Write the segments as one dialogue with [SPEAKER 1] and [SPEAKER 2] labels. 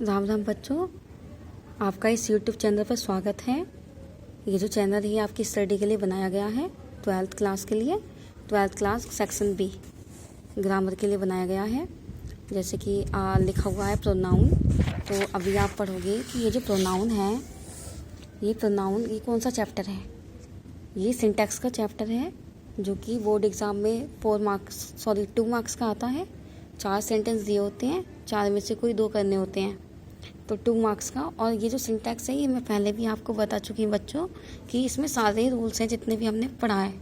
[SPEAKER 1] राम राम बच्चों, आपका इस YouTube चैनल पर स्वागत है। ये जो चैनल है आपकी स्टडी के लिए बनाया गया है, 12th क्लास के लिए, 12th class section B grammar के लिए बनाया गया है। जैसे कि लिखा हुआ है प्रोनाउन, तो अभी आप पढ़ोगे कि ये जो प्रोनाउन है, ये कौन सा चैप्टर है। ये सिंटैक्स का चैप्टर है जो कि बोर्ड एग्ज़ाम में 2 मार्क्स का आता है। 4 सेंटेंस दिए होते हैं, 4 में से कोई 2 करने होते हैं, तो 2 मार्क्स का। और ये जो सिंटैक्स है ये मैं पहले भी आपको बता चुकी हूँ बच्चों कि इसमें सारे रूल्स हैं जितने भी हमने पढ़ा है,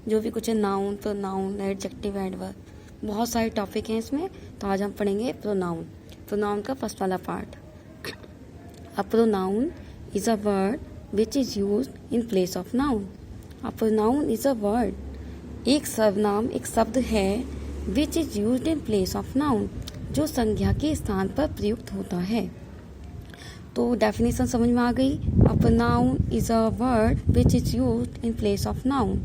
[SPEAKER 1] जो भी कुछ है, नाउन, प्रोनाउन, एडजेक्टिव, एडवर्ब, बहुत सारे टॉपिक हैं इसमें। तो आज हम पढ़ेंगे प्रोनाउन का फर्स्ट वाला part. A pronoun is a word which is used in place of noun. A pronoun is a word, एक सर्वनाम एक शब्द है, which is used in place of noun, जो संज्ञा के स्थान पर प्रयुक्त होता है। तो डेफिनेशन समझ में आ गई। A pronoun is a word which is used in place of noun,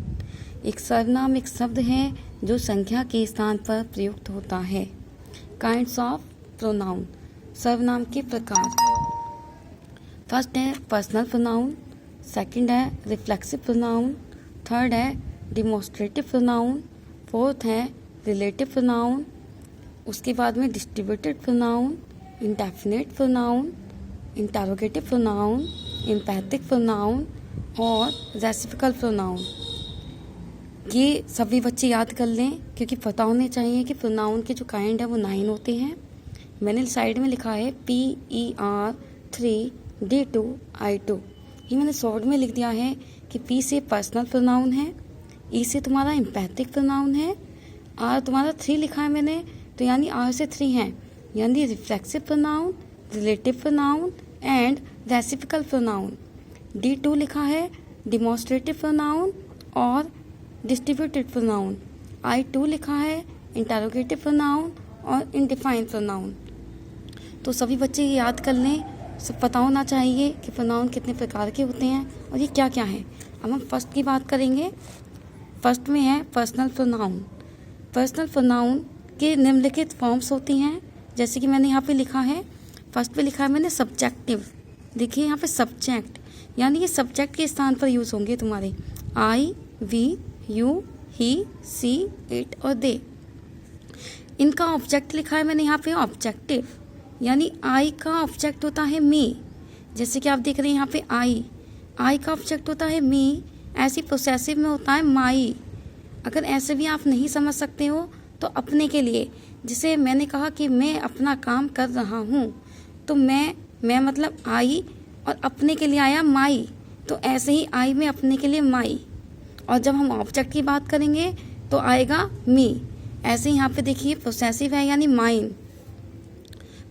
[SPEAKER 1] एक सर्वनाम एक शब्द है जो संख्या के स्थान पर प्रयुक्त होता है। काइंड्स ऑफ प्रोनाउन, सर्वनाम के प्रकार। फर्स्ट है पर्सनल प्रोनाउन, सेकंड है रिफ्लेक्सिव प्रोनाउन, थर्ड है डिमॉन्स्ट्रेटिव प्रोनाउन, फोर्थ है रिलेटिव प्रोनाउन, उसके बाद में distributed pronoun, indefinite pronoun, interrogative pronoun, empathic pronoun और रेसिप्रोकल प्रोनाउन। ये सभी बच्चे याद कर लें क्योंकि पता होने चाहिए कि प्रोनाउन के जो काइंड है वो 9 होते हैं। मैंने साइड में लिखा है PER 3 D2 I2। ये मैंने शॉर्ट में लिख दिया है कि P से पर्सनल प्रोनाउन है, E से तुम्हारा एम्पैथिक प्रोनाउन है, R तुम्हारा 3 लिखा है मैंने, तो यानी R से 3 हैं, यानी reflexive pronoun, relative pronoun and reciprocal pronoun. D2 लिखा है डिमॉन्स्ट्रेटिव प्रोनाउन और डिस्ट्रीब्यूटेड प्रोनाउन। I2 लिखा है इंटरोगेटिव प्रोनाउन और इंडिफाइंड प्रोनाउन। तो सभी बच्चे ये याद कर लें, सब पता होना चाहिए कि प्रोनाउन कितने प्रकार के होते हैं और ये क्या क्या है। अब हम फर्स्ट की बात करेंगे। फर्स्ट में है पर्सनल प्रोनाउन। पर्सनल प्रोनाउन के निम्नलिखित फॉर्म्स होती हैं, जैसे कि मैंने यहाँ पे लिखा है, फर्स्ट पे लिखा है मैंने सब्जेक्टिव। देखिए यहाँ पे सब्जेक्ट, यानी ये सब्जेक्ट के स्थान पर यूज़ होंगे तुम्हारे I, we, you, he, she, it और दे। इनका ऑब्जेक्ट लिखा है मैंने यहाँ पे ऑब्जेक्टिव, यानी आई का ऑब्जेक्ट होता है मी। जैसे कि आप देख रहे हैं यहाँ पे आई का ऑब्जेक्ट होता है मी। ऐसी पोसेसिव में होता है माई। अगर ऐसे भी आप नहीं समझ सकते हो तो अपने के लिए, जिसे मैंने कहा कि मैं अपना काम कर रहा हूँ, तो मैं मतलब आई और अपने के लिए आया माई, तो ऐसे ही आई में अपने के लिए माई। और जब हम ऑब्जेक्ट की बात करेंगे तो आएगा मी। ऐसे ही यहाँ पे देखिए पोसेसिव है यानी माइन,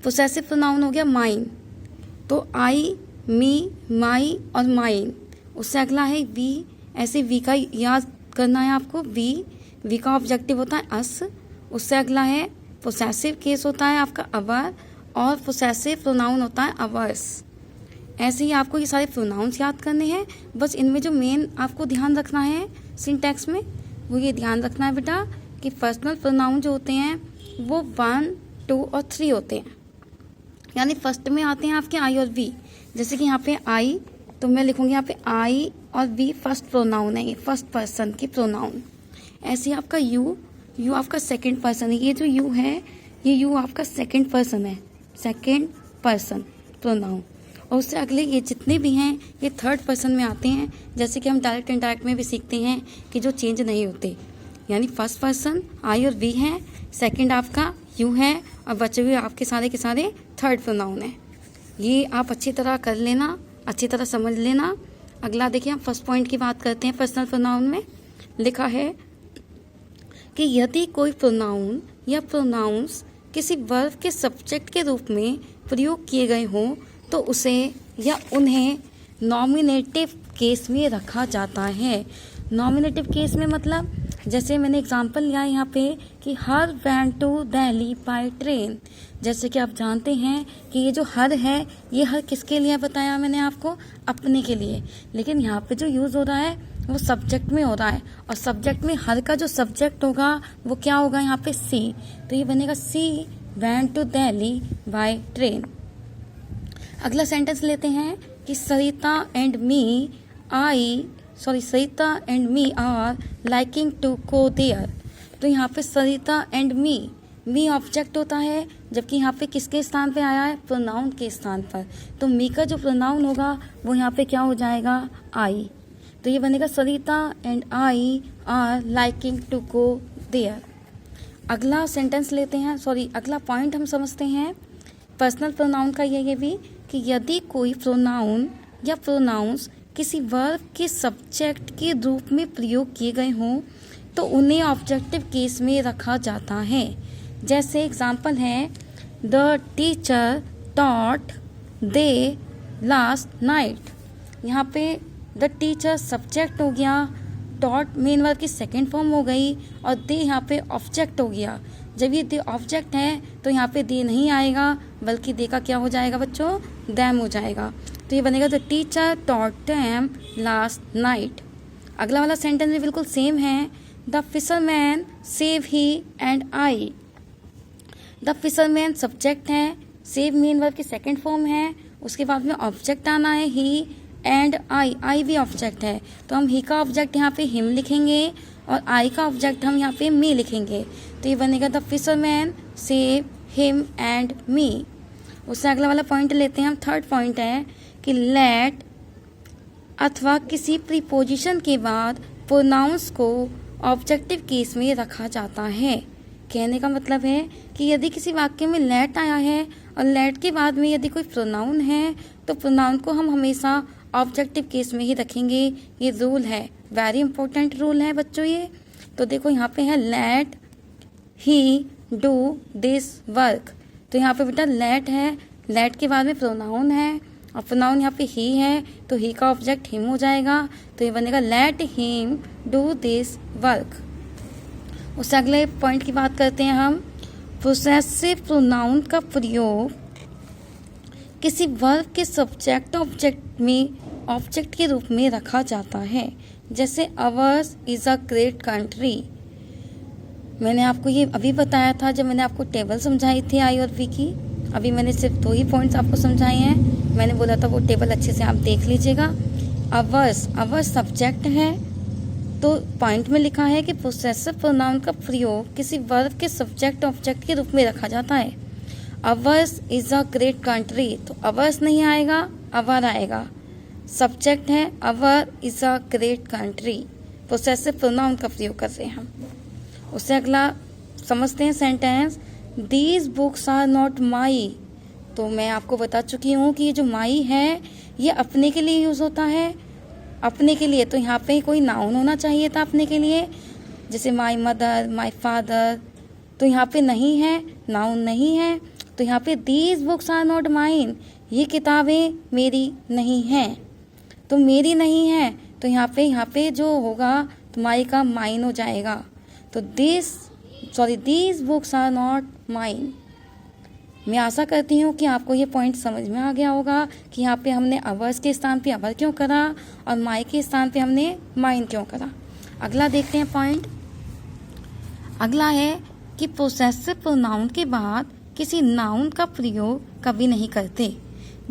[SPEAKER 1] पोसेसिव प्रोनाउन हो गया माइन। तो आई, मी, माई और माइन। उससे अगला है वी। ऐसे वी का याद करना है आपको, वी का ऑब्जेक्टिव होता है अस। उससे अगला है पोसेसिव केस होता है आपका अवर, और पोसेसिव प्रोनाउन होता है अवर्स। ऐसे ही आपको ये सारे प्रोनाउंस याद करने हैं। बस इनमें जो मेन आपको ध्यान रखना है सिंटैक्स में, वो ये ध्यान रखना है बेटा कि पर्सनल प्रोनाउन जो होते हैं वो 1, 2 और 3 होते हैं, यानी फर्स्ट में आते हैं आपके आई और वी। जैसे कि यहाँ पे आई, तो मैं लिखूंगी यहाँ पे आई और वी फर्स्ट प्रोनाउन है, ये फर्स्ट पर्सन की प्रोनाउन। ऐसे ही आपका यू आपका सेकंड पर्सन है। ये जो यू है, ये यू आपका सेकंड पर्सन है, सेकंड पर्सन प्रोनाउन। और उससे अगले ये जितने भी हैं ये थर्ड पर्सन में आते हैं। जैसे कि हम डायरेक्ट इंडायरेक्ट में भी सीखते हैं कि जो चेंज नहीं होते, यानी फर्स्ट पर्सन आई और वी है, सेकंड आपका यू है, और बचे हुए आपके सारे के सारे थर्ड प्रोनाउन है। ये आप अच्छी तरह कर लेना, अच्छी तरह समझ लेना। अगला देखिए, हम फर्स्ट पॉइंट की बात करते हैं। पर्सनल प्रोनाउन में लिखा है कि यदि कोई प्रोनाउन या प्रोनाउंस किसी वर्ब के सब्जेक्ट के रूप में प्रयोग किए गए हों तो उसे या उन्हें नॉमिनेटिव केस में रखा जाता है। नॉमिनेटिव केस में मतलब, जैसे मैंने एग्जांपल लिया है यहाँ पे कि her went to Delhi by train. जैसे कि आप जानते हैं कि ये जो हर है, ये हर किसके लिए बताया मैंने आपको, अपने के लिए। लेकिन यहाँ पे जो यूज़ हो रहा है वो सब्जेक्ट में हो रहा है, और सब्जेक्ट में हर का जो सब्जेक्ट होगा वो क्या होगा यहाँ पे सी। तो ये बनेगा she went to Delhi by train. अगला सेंटेंस लेते हैं कि Sarita and me are liking to go there. तो यहाँ पे सरिता एंड मी ऑब्जेक्ट होता है, जबकि यहाँ पे किसके स्थान पे आया है, प्रोनाउन के स्थान पर। तो मी का जो प्रोनाउन होगा वो यहाँ पे क्या हो जाएगा, आई। तो ये बनेगा Sarita and I are liking to go there. अगला सेंटेंस लेते हैं, अगला पॉइंट हम समझते हैं पर्सनल प्रोनाउन का ये भी कि यदि कोई प्रोनाउन या प्रोनाउंस किसी वर्ब के सब्जेक्ट के रूप में प्रयोग किए गए हों तो उन्हें ऑब्जेक्टिव केस में रखा जाता है। जैसे एग्जाम्पल है the teacher taught they last night. यहाँ पे द टीचर सब्जेक्ट हो गया, टॉट मेन वर्ब की सेकेंड फॉर्म हो गई और दे यहाँ पे ऑब्जेक्ट हो गया। जब ये दे ऑब्जेक्ट है तो यहाँ पे दे नहीं आएगा, बल्कि दे का क्या हो जाएगा बच्चों, दैम हो जाएगा। तो ये बनेगा the teacher taught them last night. अगला वाला सेंटेंस भी बिल्कुल सेम है, the fisherman save he and I. The fisherman subject है, सेव मेन वर्ब की सेकेंड फॉर्म है, उसके बाद में ऑब्जेक्ट आना है ही एंड आई भी ऑब्जेक्ट है। तो हम ही का ऑब्जेक्ट यहाँ पे हिम लिखेंगे और आई का ऑब्जेक्ट हम यहाँ पे मी लिखेंगे। तो ये बनेगा the fisherman save him and me. उससे अगला वाला पॉइंट लेते हैं हम, थर्ड पॉइंट है कि लेट अथवा किसी प्रीपोजिशन के बाद प्रोनाउंस को ऑब्जेक्टिव केस में रखा जाता है। कहने का मतलब है कि यदि किसी वाक्य में लेट आया है और लेट के बाद में यदि कोई प्रोनाउन है तो प्रोनाउन को हम हमेशा ऑब्जेक्टिव केस में ही रखेंगे। ये रूल है, वेरी इंपॉर्टेंट रूल है बच्चों ये। तो देखो यहाँ पे है let he do this work. तो यहाँ पे बेटा लेट है, लेट के बाद में प्रोनाउन है और प्रोनाउन यहाँ पे ही है, तो ही का ऑब्जेक्ट हिम हो जाएगा। तो ये बनेगा let him do this work. उससे अगले पॉइंट की बात करते हैं हम, पोसेसिव प्रोनाउन का प्रयोग किसी वर्ब के सब्जेक्ट ऑब्जेक्ट के रूप में रखा जाता है। जैसे ours is a great country. मैंने आपको ये अभी बताया था जब मैंने आपको टेबल समझाई थी आई और वी की। अभी मैंने सिर्फ 2 ही पॉइंट्स आपको समझाए हैं। मैंने बोला था वो टेबल अच्छे से आप देख लीजिएगा। अवर्स सब्जेक्ट है, तो पॉइंट में लिखा है कि पोसेसिव प्रोनाउन का प्रयोग किसी वर्ब के सब्जेक्ट ऑब्जेक्ट के रूप में रखा जाता है। Ours is a great country, तो अवर्स नहीं आएगा, अवर आएगा। सब्जेक्ट है our is a great country, possessive pronoun का प्रयोग कर रहे हैं हम। उससे अगला समझते हैं sentence, these books are not my. तो मैं आपको बता चुकी हूँ कि ये जो माई है ये अपने के लिए यूज होता है, अपने के लिए। तो यहाँ पे कोई नाउन होना चाहिए था अपने के लिए, जैसे माई मदर, माई फादर। तो यहाँ पे नहीं है, नाउन नहीं है। तो यहाँ पे these books are not mine, ये किताबें मेरी नहीं हैं। तो मेरी नहीं है, तो यहाँ पे जो होगा तो माई का माइन हो जाएगा। तो these books are not mine. मैं आशा करती हूँ कि आपको ये पॉइंट समझ में आ गया होगा कि यहाँ पे हमने अवर्स के स्थान पे अवर क्यों करा और माई के स्थान पे हमने माइन क्यों करा। अगला देखते हैं पॉइंट। अगला है कि पोसेसिव प्रोनाउन के बाद किसी नाउन का प्रयोग कभी नहीं करते,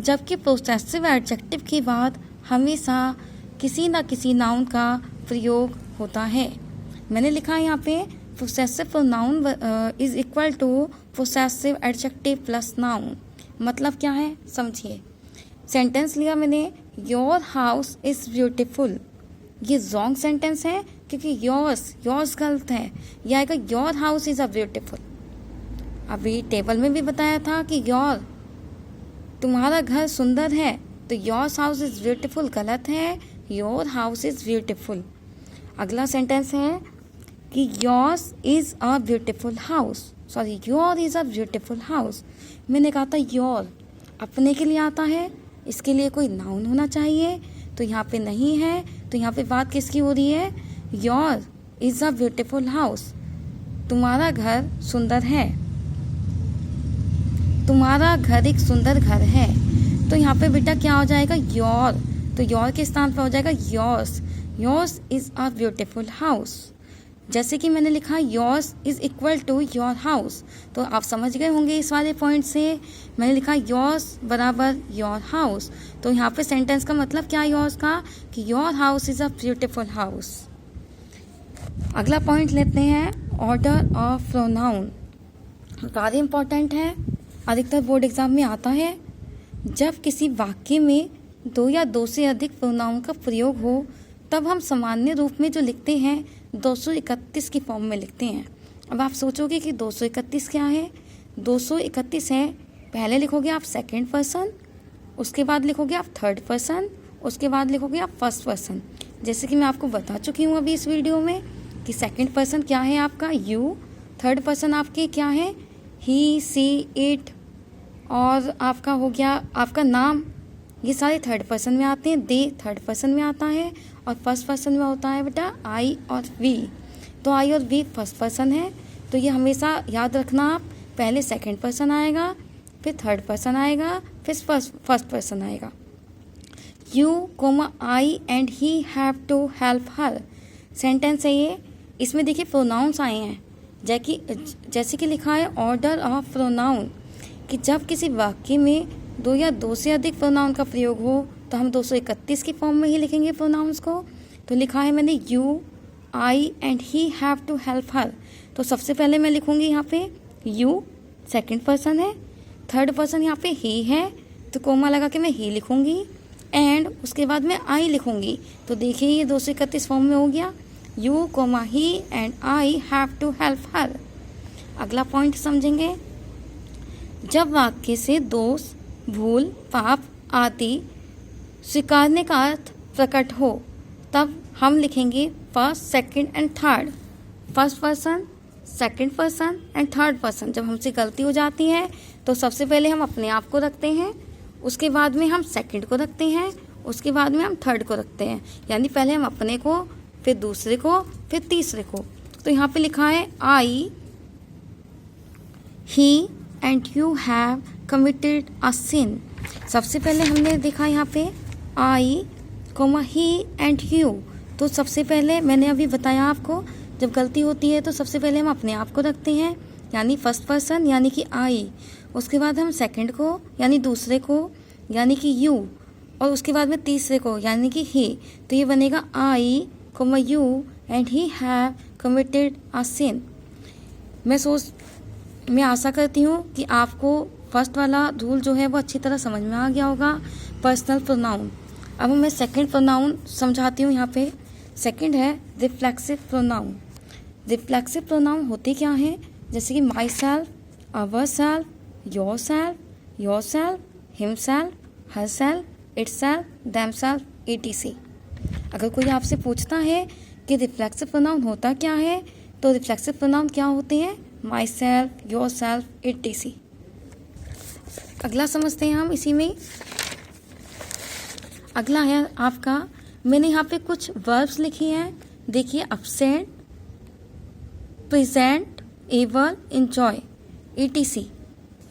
[SPEAKER 1] जबकि पोसेसिव एडजेक्टिव के बाद हमेशा किसी न किसी नाउन का प्रयोग होता है। मैंने लिखा है यहाँ पे possessive pronoun is equal to possessive adjective plus noun. मतलब क्या है समझिए। सेंटेंस लिया मैंने, योर हाउस इज ब्यूटीफुल। ये रॉन्ग सेंटेंस है क्योंकि योर्स गलत है, यह आएगा your house is a beautiful. अभी टेबल में भी बताया था कि तुम्हारा घर सुंदर है, तो योर्स हाउस इज ब्यूटीफुल गलत है, योर हाउस इज ब्यूटीफुल। अगला सेंटेंस है कि yours is a beautiful house, your is a beautiful house. मैंने कहा था योर अपने के लिए आता है, इसके लिए कोई नाउन होना चाहिए, तो यहाँ पे नहीं है। तो यहाँ पे बात किसकी हो रही है, your is a beautiful house, तुम्हारा घर सुंदर है, तुम्हारा घर एक सुंदर घर है। तो यहाँ पे बेटा क्या हो जाएगा, योर। तो योर के स्थान पर हो जाएगा yours, yours is a beautiful house. जैसे कि मैंने लिखा yours is equal to your house, तो आप समझ गए होंगे इस वाले पॉइंट से। मैंने लिखा योर्स बराबर योर हाउस, तो यहाँ पे सेंटेंस का मतलब क्या है योर्स का, कि your house is a beautiful house. अगला पॉइंट लेते हैं ऑर्डर ऑफ प्रोनाउन। काफ़ी इंपॉर्टेंट है, अधिकतर बोर्ड एग्जाम में आता है। जब किसी वाक्य में दो या दो से अधिक प्रोनाउन का प्रयोग हो तब हम सामान्य रूप में जो लिखते हैं 231 की फॉर्म में लिखते हैं। अब आप सोचोगे कि 231 क्या है। 231 है, पहले लिखोगे आप सेकंड पर्सन, उसके बाद लिखोगे आप थर्ड पर्सन, उसके बाद लिखोगे आप फर्स्ट पर्सन। जैसे कि मैं आपको बता चुकी हूँ अभी इस वीडियो में कि सेकंड पर्सन क्या है आपका यू, थर्ड पर्सन आपके क्या है ही, सी, इट, और आपका हो गया आपका नाम, ये सारे थर्ड पर्सन में आते हैं। दे थर्ड पर्सन में आता है, और फर्स्ट पर्सन में होता है बेटा आई और वी। तो आई और वी फर्स्ट पर्सन है, तो ये हमेशा याद रखना आप, पहले सेकंड पर्सन आएगा, फिर थर्ड पर्सन आएगा, फिर फर्स्ट पर्सन आएगा। You comma I and he have to help her sentence है ये। इसमें देखिए प्रोनाउंस आए हैं, जैसे कि लिखा है ऑर्डर ऑफ प्रोनाउन, कि जब किसी वाक्य में दो या दो से अधिक प्रोनाउन का प्रयोग हो तो हम 231 की फॉर्म में ही लिखेंगे प्रोनाउंस को। तो लिखा है मैंने you, I and he have to help her, तो सबसे पहले मैं लिखूंगी यहाँ पे यू, सेकंड पर्सन है, थर्ड पर्सन यहाँ पे ही है, तो कोमा लगा के मैं ही लिखूंगी, एंड उसके बाद मैं आई लिखूंगी। तो देखिए ये 231 फॉर्म में हो गया, you comma he and I have to help her. अगला पॉइंट समझेंगे, जब वाक्य से दोष, भूल, पाप आदि स्वीकारने का अर्थ प्रकट हो तब हम लिखेंगे first, second and third. First person, second person and third person. जब हमसे गलती हो जाती है तो सबसे पहले हम अपने आप को रखते हैं, उसके बाद में हम सेकंड को रखते हैं, उसके बाद में हम थर्ड को रखते हैं। यानी पहले हम अपने को, फिर दूसरे को, फिर तीसरे को। तो यहाँ पे लिखा है I, he and you have committed a sin. सबसे पहले हमने देखा यहाँ पे I comma he and you, तो सबसे पहले मैंने अभी बताया आपको जब गलती होती है तो सबसे पहले हम अपने आप को रखते हैं, यानी फर्स्ट पर्सन यानी कि आई, उसके बाद हम सेकंड को यानी दूसरे को यानी कि यू, और उसके बाद में तीसरे को यानी कि ही। तो ये बनेगा I comma you and he have committed a sin. मैं आशा करती हूँ कि आपको फर्स्ट वाला रूल जो है वो अच्छी तरह समझ में आ गया होगा, पर्सनल प्रोनाउन। अब मैं सेकंड प्रोनाउन समझाती हूँ। यहाँ पे सेकंड है रिफ्लेक्सिव प्रोनाउन। रिफ्लेक्सिव प्रोनाउन होते क्या हैं, जैसे कि my self, our self, your self, him self, her self, it self, them self, etc। अगर कोई आपसे पूछता है कि रिफ्लेक्सिव प्रोनाउन होता क्या है, तो रिफ्लेक्सिव प्रोनाउन क्या होते हैं, my self, your self, etc। अगला समझते हैं हम इसी में। अगला है आपका, मैंने यहाँ पे कुछ वर्ब्स लिखी हैं, देखिए absent, present, able, enjoy, etc।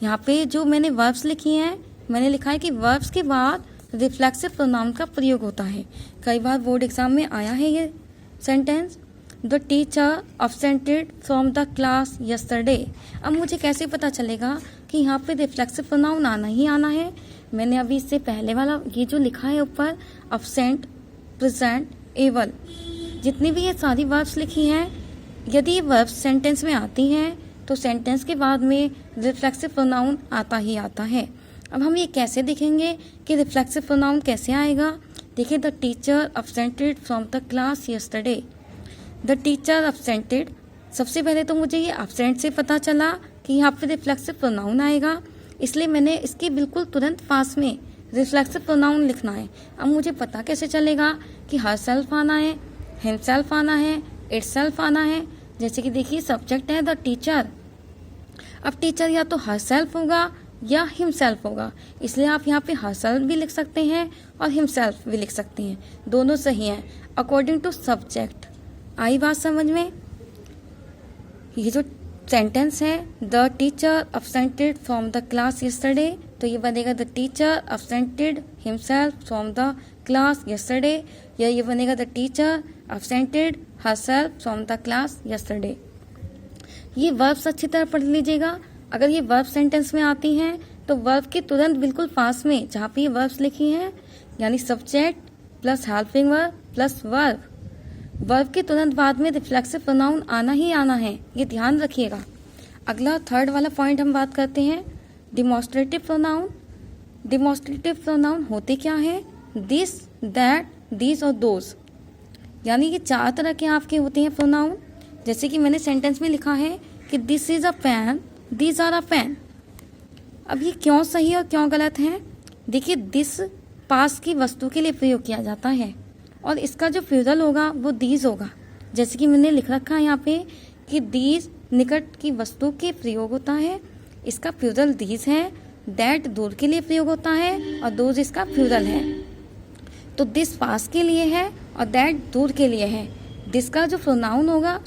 [SPEAKER 1] यहाँ पे जो मैंने वर्ब्स लिखी हैं, मैंने लिखा है कि वर्ब्स के बाद रिफ्लेक्सिव प्रोनाउन का प्रयोग होता है। कई बार बोर्ड एग्जाम में आया है ये sentence, the teacher absented from the class yesterday. अब मुझे कैसे पता चलेगा कि यहाँ पे रिफ्लेक्सिव प्रोनाउन आना ही आना है। मैंने अभी इससे पहले वाला ये जो लिखा है ऊपर अब्सेंट, प्रेजेंट, एबल, जितनी भी ये सारी वर्ब्स लिखी हैं, यदि ये वर्ब्स सेंटेंस में आती हैं तो सेंटेंस के बाद में रिफ्लेक्सिव प्रोनाउन आता ही आता है। अब हम ये कैसे देखेंगे कि रिफ्लेक्सिव प्रोनाउन कैसे आएगा। देखिए the teacher absented from the class yesterday. The teacher absented, सबसे पहले तो मुझे ये अब्सेंट से पता चला कि यहाँ पे रिफ्लेक्सिव प्रोनाउन आएगा, इसलिए मैंने इसके बिल्कुल तुरंत पास में रिफ्लेक्सिव प्रोनाउन लिखना है। अब मुझे पता कैसे चलेगा कि हर सेल्फ आना है, हिम सेल्फ आना है, इट सेल्फ आना है। जैसे कि देखिए सब्जेक्ट है द टीचर, अब टीचर या तो हर सेल्फ होगा या हिम सेल्फ होगा, इसलिए आप यहाँ पे हर सेल्फ भी लिख सकते हैं और हिम सेल्फ भी लिख सकते हैं, दोनों सही हैं अकॉर्डिंग टू सब्जेक्ट। आई बात समझ में। ये जो सेंटेंस है the teacher absented from the class yesterday, तो ये बनेगा the teacher absented himself from the class yesterday, या ये बनेगा the teacher absented herself from the class yesterday। ये वर्ब्स अच्छी तरह पढ़ लीजिएगा। अगर ये वर्ब सेंटेंस में आती हैं तो वर्ब के तुरंत बिल्कुल पास में जहाँ पे ये वर्ब्स लिखी हैं, यानी subject plus helping verb plus verb, verb के तुरंत बाद में रिफ्लेक्सिव प्रोनाउन आना ही आना है, ये ध्यान रखिएगा। अगला थर्ड वाला पॉइंट हम बात करते हैं डिमॉन्स्ट्रेटिव प्रोनाउन। डिमॉन्स्ट्रेटिव प्रोनाउन होते क्या है? दिस, दैट, दीज और दोज, यानी ये 4 तरह के आपके होते हैं प्रोनाउन। जैसे कि मैंने सेंटेंस में लिखा है कि this is a pen, these are a pen. अब ये क्यों सही और क्यों गलत है? देखिए, दिस पास की वस्तु के लिए प्रयोग किया जाता है और इसका जो प्लूरल होगा वो दीज होगा। जैसे कि मैंने लिख रखा है यहाँ पे कि दीज निकट की वस्तु के प्रयोग होता है, इसका प्लूरल दीज है। दैट दूर के लिए प्रयोग होता है और दोज इसका प्लूरल है। तो दिस पास के लिए है और दैट दूर के लिए है। दिस का जो प्रोनाउन होगा,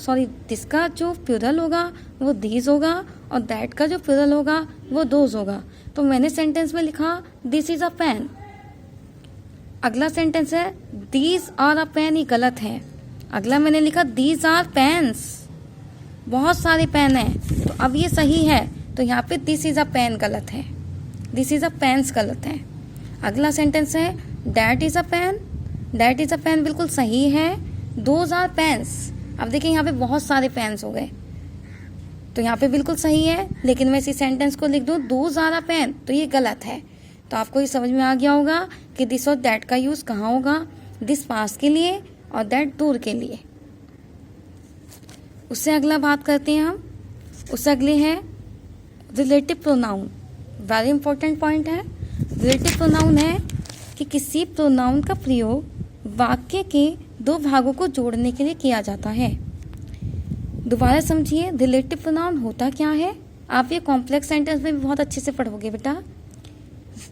[SPEAKER 1] दिस का जो प्लूरल होगा वो दीज होगा और दैट का जो प्लूरल होगा वो दोज होगा। तो मैंने सेंटेंस में लिखा दिस इज अ पेन। अगला सेंटेंस है दीज आर अ पेन, ये गलत है। अगला मैंने लिखा दीज आर पेन्स, बहुत सारे पेन हैं, तो अब ये सही है। तो यहाँ पे दिस इज अ पेन गलत है, दिस इज अ पेन्स गलत है। अगला सेंटेंस है that is a pen. That is a pen बिल्कुल सही है। दोज आर पेन्स, अब देखिए यहाँ पे बहुत सारे पेन्स हो गए, तो यहाँ पे बिल्कुल सही है। लेकिन मैं इसी सेंटेंस को लिख दूँ दोज आर अ पेन, तो ये गलत है। तो आपको ये समझ में आ गया होगा कि दिस और दैट का यूज कहाँ होगा, दिस पास के लिए और दैट दूर के लिए। उससे अगला बात करते हैं हम, उससे अगले है relative pronoun. Very important point है। रिलेटिव प्रोनाउन है कि किसी प्रोनाउन का प्रयोग वाक्य के 2 भागों को जोड़ने के लिए किया जाता है। दोबारा समझिए, रिलेटिव प्रोनाउन होता क्या है। आप ये कॉम्प्लेक्स सेंटेंस में भी बहुत अच्छे से पढ़ोगे बेटा।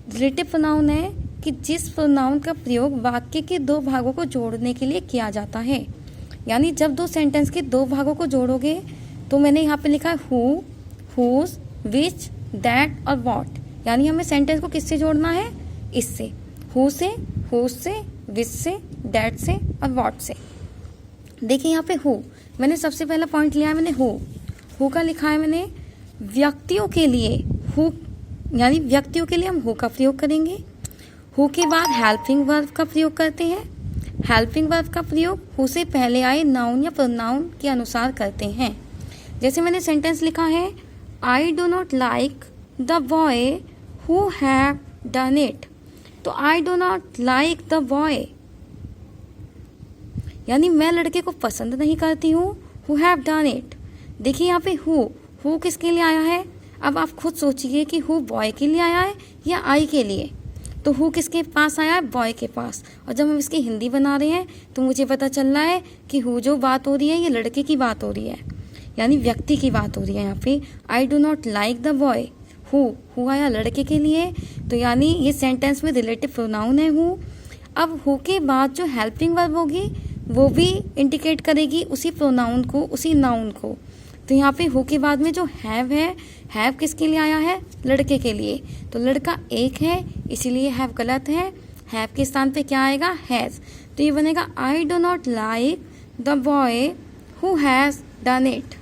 [SPEAKER 1] रिलेटिव प्रोनाउन है कि जिस प्रोनाउन का प्रयोग वाक्य के 2 भागों को जोड़ने के लिए किया जाता है। यानी जब 2 सेंटेंस के 2 भागों को जोड़ोगे तो मैंने यहाँ पे लिखा है हु, हुज, विच, दैट और व्हाट। यानी हमें सेंटेंस को किससे जोड़ना है? इससे, हु से, हुज से, विच से, दैट से और व्हाट से। देखिए यहाँ पे हु, मैंने सबसे पहला पॉइंट लिया है मैंने हु का लिखा है मैंने व्यक्तियों के लिए। हु यानी व्यक्तियों के लिए हम हु का प्रयोग करेंगे। हु के बाद हेल्पिंग वर्ब का प्रयोग करते हैं। हेल्पिंग वर्ब का प्रयोग हु से पहले आए नाउन या प्रोनाउन के अनुसार करते हैं। जैसे मैंने सेंटेंस लिखा है I do not like the boy who have done it. तो I do not like the boy, यानी मैं लड़के को पसंद नहीं करती हूँ, हु हैव डन इट। देखिए यहाँ पे हु किसके लिए आया है? अब आप खुद सोचिए कि हु बॉय के लिए आया है या आई के लिए। तो हु किसके पास आया है? बॉय के पास। और जब हम इसकी हिंदी बना रहे हैं तो मुझे पता चल रहा है कि हु जो बात हो रही है ये लड़के की बात हो रही है, यानी व्यक्ति की बात हो रही है। यहाँ पे आई do not like the boy, who आया लड़के के लिए, तो यानी ये सेंटेंस में रिलेटिव प्रोनाउन है हु। अब हु के बाद जो हेल्पिंग वर्ब होगी वो भी इंडिकेट करेगी उसी प्रोनाउन को, उसी नाउन को। तो यहाँ पे हु के बाद में जो हैव है, हैव किसके लिए आया है? लड़के के लिए। तो लड़का एक है, इसीलिए हैव गलत है। हैव के स्थान पे क्या आएगा? हैज। तो ये बनेगा आई do not like the boy who has done it.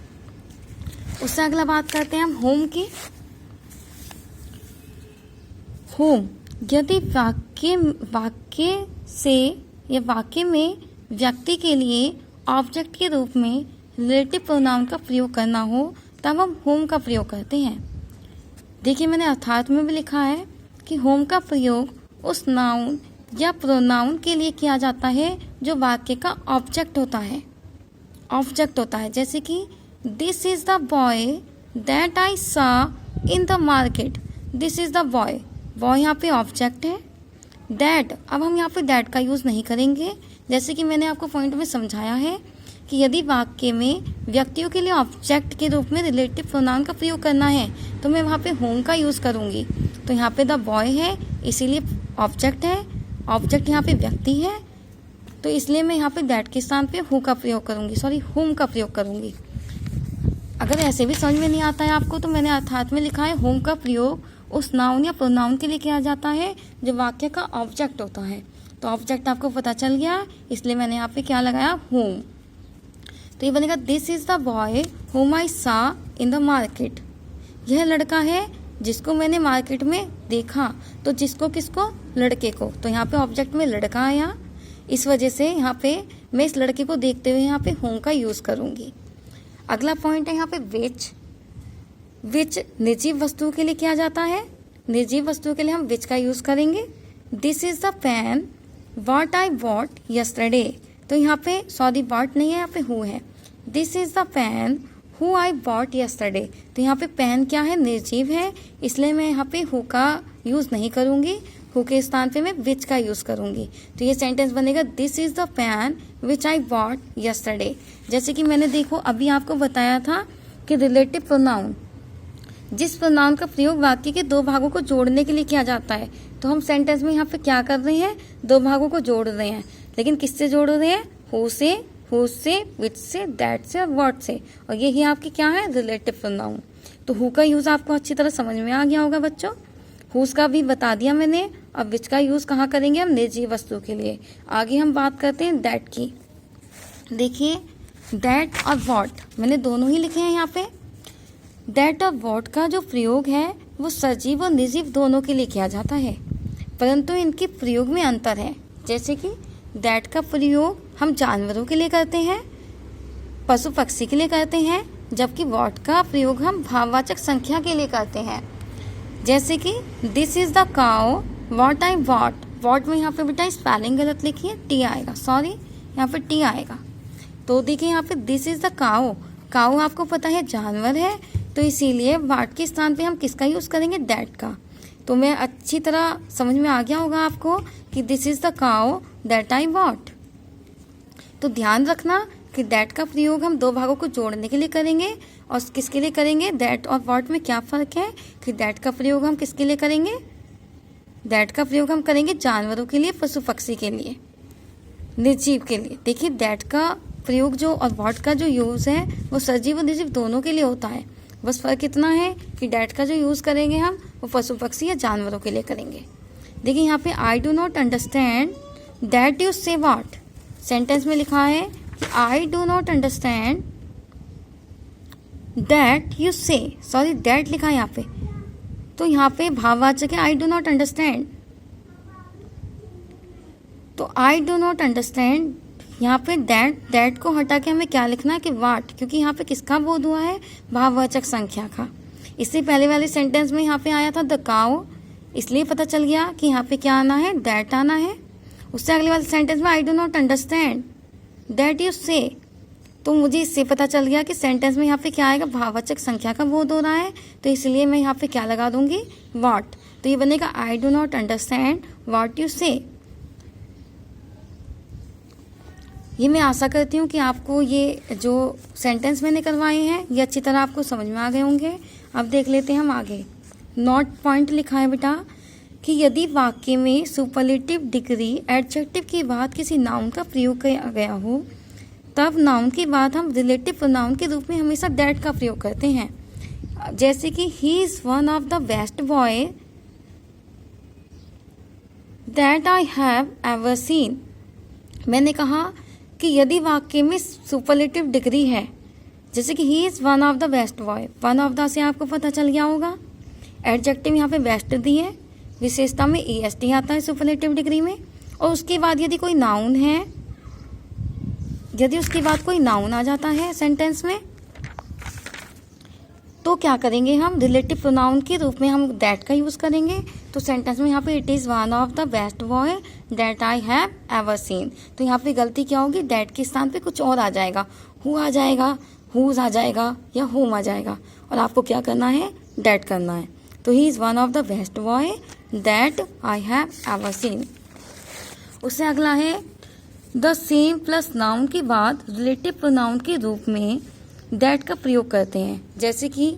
[SPEAKER 1] उससे अगला बात करते हैं हम होम की। होम, यदि वाक्य से या वाक्य में व्यक्ति के लिए ऑब्जेक्ट के रूप में रिलेटिव प्रोनाउन का प्रयोग करना हो तब हम होम का प्रयोग करते हैं। देखिए मैंने अर्थात में भी लिखा है कि होम का प्रयोग उस नाउन या प्रोनाउन के लिए किया जाता है जो वाक्य का ऑब्जेक्ट होता है। जैसे कि this is the boy that I saw in the market. This is the boy, boy यहाँ पे ऑब्जेक्ट है। दैट, अब हम यहाँ पे दैट का यूज नहीं करेंगे। जैसे कि मैंने आपको पॉइंट में समझाया है कि यदि वाक्य में व्यक्तियों के लिए ऑब्जेक्ट के रूप में रिलेटिव प्रोनाउन का प्रयोग करना है तो मैं वहाँ पे होम का यूज करूँगी। तो यहाँ पे द बॉय है, इसीलिए ऑब्जेक्ट है, ऑब्जेक्ट यहाँ पे व्यक्ति है, तो इसलिए मैं यहाँ पे दैट के स्थान पे हु का प्रयोग करूँगी, होम का प्रयोग करूँगी। अगर ऐसे भी समझ में नहीं आता है आपको तो मैंने अर्थात में लिखा है होम का प्रयोग उस नाउन या प्रोनाउन के लिए किया जाता है जो वाक्य का ऑब्जेक्ट होता है। तो ऑब्जेक्ट आपको पता चल गया, इसलिए मैंने यहाँ पे क्या लगाया, होम। तो ये बनेगा this is the boy home I saw in the market. यह लड़का है जिसको मैंने मार्केट में देखा। तो जिसको, किसको, लड़के को। तो यहाँ पे ऑब्जेक्ट में लड़का आया, इस वजह से यहाँ पे मैं इस लड़के को देखते हुए यहाँ पे होम का यूज करूंगी। अगला पॉइंट है यहाँ पे विच। विच निर्जीव वस्तुओं के लिए किया जाता है। निर्जीव वस्तुओं के लिए हम विच का यूज करेंगे। This is the pen what I bought yesterday. तो यहाँ पे सॉरी व्हाट नहीं है, यहाँ पे हु है। This is the pen who I bought yesterday. तो यहाँ पे पेन क्या है, निर्जीव है, इसलिए मैं यहाँ पे हु का यूज नहीं करूंगी। हु के स्थान पे मैं विच का यूज करूंगी। तो ये सेंटेंस बनेगा this is the pen which I bought yesterday. जैसे कि मैंने देखो अभी आपको बताया था कि रिलेटिव प्रोनाउन, जिस प्रोनाउन का प्रयोग वाक्य के दो भागों को जोड़ने के लिए किया जाता है, तो हम सेंटेंस में यहाँ पे क्या कर रहे हैं, दो भागों को जोड़ रहे हैं। लेकिन किससे जोड़ रहे हैं, हु से, हुज से, विच से, दैट से और व्हाट से। और यही आपकी क्या है, रिलेटिव प्रोनाउन। तो हु का यूज आपको अच्छी तरह समझ में आ गया होगा बच्चों। हुज का भी बता दिया मैंने। अब विच का यूज कहाँ करेंगे हम, निर्जीव वस्तु के लिए। आगे हम बात करते हैं दैट की। देखिए दैट और व्हाट मैंने दोनों ही लिखे हैं यहाँ पे। दैट और व्हाट का जो प्रयोग है वो सजीव और निर्जीव दोनों के लिए किया जाता है, परंतु इनके प्रयोग में अंतर है। जैसे कि दैट का प्रयोग हम जानवरों के लिए करते हैं, पशु पक्षी के लिए करते हैं, जबकि व्हाट का प्रयोग हम भाववाचक संख्या के लिए करते हैं। जैसे कि this is the cow what I bot. What में यहाँ पे बेटा स्पेलिंग गलत लिखी है, टी आएगा, सॉरी यहाँ पे टी आएगा। तो देखिए यहाँ पे this is the cow. Cow आपको पता है जानवर है, तो इसीलिए व्हाट के स्थान पे हम किसका यूज करेंगे, दैट का। तो मैं अच्छी तरह समझ में आ गया होगा आपको कि this is the cow that I bought. तो ध्यान रखना कि दैट का प्रयोग हम दो भागों को जोड़ने के लिए करेंगे, और किसके लिए करेंगे, दैट और व्हाट में क्या फर्क है कि दैट का प्रयोग हम किसके लिए करेंगे, दैट का प्रयोग हम करेंगे जानवरों के लिए, पशु पक्षी के लिए, निर्जीव के लिए। देखिए दैट का प्रयोग जो और व्हाट का जो यूज है वो सजीव और निर्जीव दोनों के लिए होता है। बस फर्क इतना है कि दैट का जो यूज करेंगे हम वो पशु पक्षी या जानवरों के लिए करेंगे। देखिए यहाँ पे आई do not understand that you से व्हाट। सेंटेंस में लिखा है कि आई do not understand that you से, सॉरी दैट लिखा है यहाँ पे, तो यहाँ पे भाववाचक है आई डू नॉट अंडरस्टैंड। तो आई डू नॉट अंडरस्टैंड, यहाँ पे दैट को हटा के हमें क्या लिखना है कि व्हाट, क्योंकि यहाँ पे किसका बोध हुआ है, भाववाचक संख्या का। इससे पहले वाले सेंटेंस में यहाँ पे आया था द काउ, इसलिए पता चल गया कि यहाँ पे क्या आना है, दैट आना है। उससे अगले वाले सेंटेंस में आई do not understand that you से, तो मुझे इससे पता चल गया कि सेंटेंस में यहाँ पे क्या आएगा, भाववाचक संख्या का बोध हो रहा है, तो इसलिए मैं यहाँ पे क्या लगा दूंगी, व्हाट। तो ये बनेगा आई do not understand what you से। ये मैं आशा करती हूँ कि आपको ये जो सेंटेंस मैंने करवाए हैं ये अच्छी तरह आपको समझ में आ गए होंगे। अब देख लेते हैं हम आगे। नोट पॉइंट लिखा है बेटा कि यदि वाक्य में सुपरलेटिव डिग्री एडजेक्टिव के बाद किसी नाउन का प्रयोग किया गया हो, तब नाउन के बाद हम रिलेटिव प्रोनाउन के रूप में हमेशा दैट का प्रयोग करते हैं। जैसे कि he is one of the best boy that I have ever seen. मैंने कहा कि यदि वाक्य में सुपरलेटिव डिग्री है, जैसे कि he is one of the best boy, one of the से आपको पता चल गया होगा, एडजेक्टिव यहाँ पे बेस्ट दी है, विशेषता में EST आता है सुपरलेटिव डिग्री में, और उसके बाद यदि कोई नाउन है, यदि उसके बाद कोई नाउन आ जाता है सेंटेंस में, तो क्या करेंगे हम, रिलेटिव प्रोनाउन के रूप में हम दैट का यूज करेंगे। तो सेंटेंस में यहाँ पे it is one of the best boy that I have ever seen, तो यहाँ पे गलती क्या होगी, दैट के स्थान पे कुछ और आ जाएगा, हु आ जाएगा, हुज आ जाएगा या होम आ जाएगा, और आपको क्या करना है, दैट करना है। तो he is one of the best boy that I have ever seen. उससे अगला है द सेम प्लस नाउन के बाद रिलेटिव प्रोनाउन के रूप में दैट का प्रयोग करते हैं। जैसे कि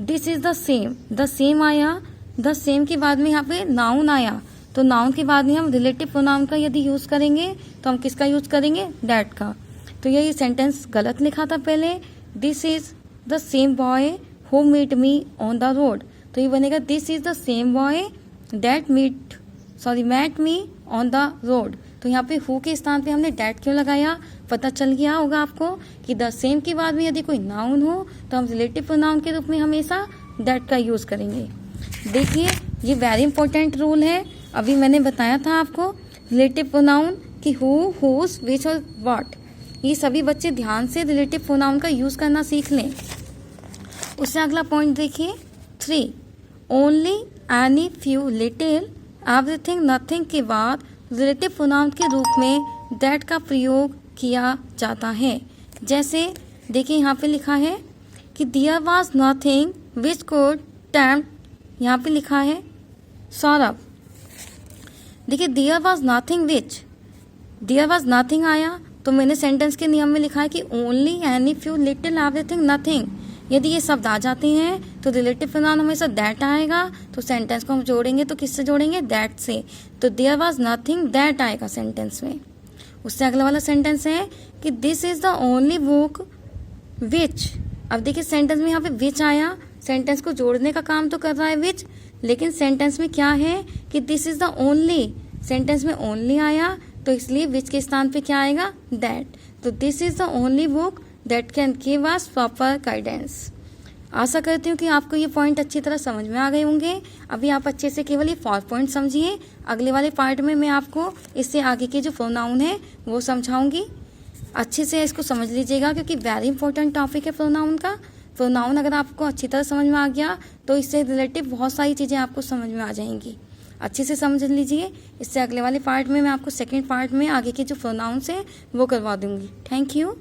[SPEAKER 1] दिस इज द सेम आया, द सेम के बाद में यहाँ पे नाउन आया, तो नाउन के बाद में हम रिलेटिव प्रोनाउन का यदि यूज करेंगे तो हम किसका यूज करेंगे, दैट का। तो ये सेंटेंस गलत लिखा था पहले, this is the same boy who meet me on the road, तो ये बनेगा this is the same boy that met me on the road. तो यहाँ पे हु के स्थान पे हमने डैट क्यों लगाया, पता चल गया होगा आपको कि द सेम के बाद में यदि कोई नाउन हो तो हम रिलेटिव प्रोनाउन के रूप में हमेशा डैट का यूज़ करेंगे। देखिए ये वेरी इंपॉर्टेंट रूल है, अभी मैंने बताया था आपको रिलेटिव प्रोनाउन कि हु, हुज, विच और व्हाट, ये सभी बच्चे ध्यान से रिलेटिव प्रोनाउन का यूज़ करना सीख लें। उससे अगला पॉइंट देखिए 3, only, any, few, little, everything, nothing के बाद रिलेटिव प्रोनाउन के रूप में दैट का प्रयोग किया जाता है। जैसे देखिए यहाँ पे लिखा है कि there was nothing which could tempt, यहाँ पे लिखा है सौरभ। देखिए there was nothing which, there was nothing आया तो मैंने सेंटेंस के नियम में लिखा है कि only, any, few, little, everything, nothing. यदि ये शब्द आ जाते हैं तो रिलेटिव प्रोनाउन हमेशा दैट आएगा, तो सेंटेंस को हम जोड़ेंगे तो किससे जोड़ेंगे, दैट से। तो देयर वाज नथिंग दैट आएगा सेंटेंस में। उससे अगला वाला सेंटेंस है कि this is the only book which. अब देखिए सेंटेंस में यहाँ पे विच आया, सेंटेंस को जोड़ने का काम तो कर रहा है विच, लेकिन सेंटेंस में क्या है कि this is the only, sentence में ओनली आया तो इसलिए विच के स्थान पे क्या आएगा, दैट। तो this is the only book that can give us proper guidance. आशा करती हूँ कि आपको ये पॉइंट अच्छी तरह समझ में आ गए होंगे। अभी आप अच्छे से केवल ये 4 पॉइंट समझिए, अगले वाले पार्ट में मैं आपको इससे आगे के जो प्रोनाउन है वो समझाऊंगी। अच्छे से इसको समझ लीजिएगा क्योंकि वेरी इंपॉर्टेंट टॉपिक है प्रोनाउन का। प्रोनाउन अगर आपको अच्छी तरह समझ में आ गया तो इससे रिलेटिव बहुत सारी चीज़ें आपको समझ में आ जाएंगी। अच्छे से समझ लीजिए, इससे अगले वाले पार्ट में मैं आपको सेकंड पार्ट में आगे के जो प्रोनाउंस हैं वो करवा दूंगी। Thank you.